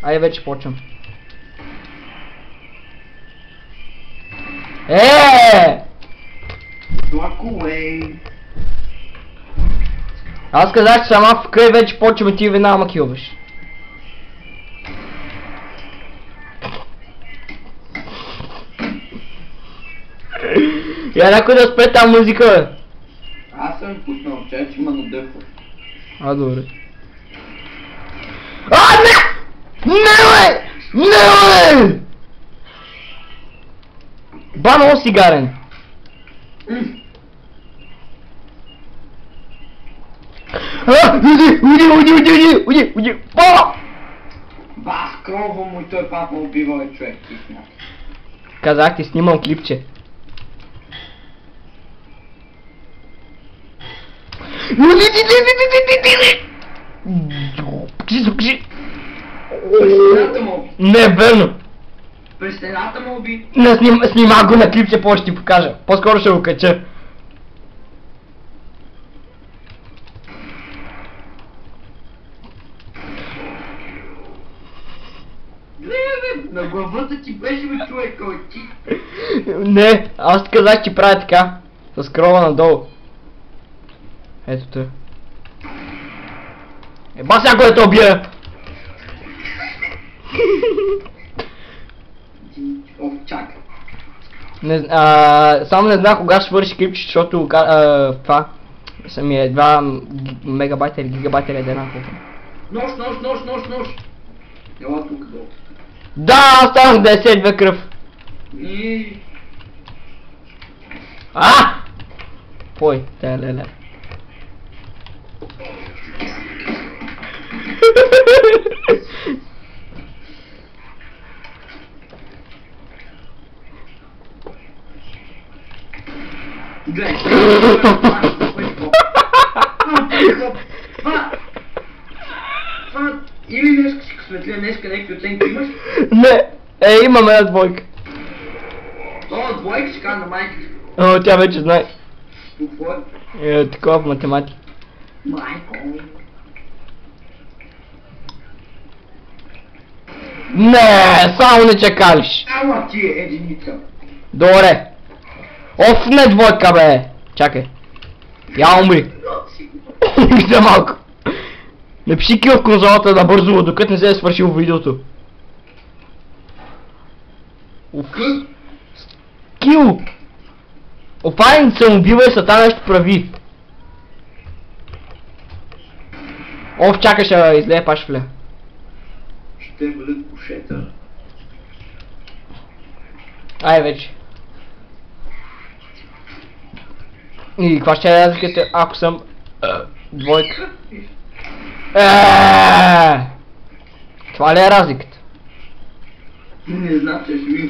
Айде вече почвам. Аз казах, че сама в къй вече почваме, ти веднага ма килваш. Я някой да спре тази музика, бе. Аз съм пуснал, че има надъхва. А, добре. А, не! Не, бе! Не, бе! Ба, много сигарен. Уди! Ба! Ба, скрово му и той пак ме убива, човек, ти. Казах ти, снимам клипче. Покажи! През му. Не, верно. През стената му уби. Не, снима го на клипче, по ще ти покажа. По-скоро ще го кача. На главата ти беше ми човек, кой ти. Не, аз ти казах, че правя така. С крова надолу. Ето те. Еба сега го ето убия! О, чакай. Само не знам кога ще свърши клипче, защото това ми е 2 мегабайта или гигабайта или една колко. Нож. Ела тук долу. Да, станах 92 кръв. Пой, тя леле. Или днеска си късметлия, днеска някакви оценки имаш? Не, имам една двойка. О, двойка си каза на майка. Тя вече знае. Какво е? Такова в математика. Майко. Не, само не чакалиш. Ама ти е единица. Добре. Оф, не двойка, бе. Чакай. Я умри. За малко. Напиши кил в конзолата да бързо, докато не се е свършило видеото. Кил! Опанен съм убива и сатана нещо прави. Оф, чакай, ще излея пашфля. Ще бъдат кошета. Ай вече. И каква ще е разликата, ако съм двойка? Това ли е разликата? Не знам, че ще ми.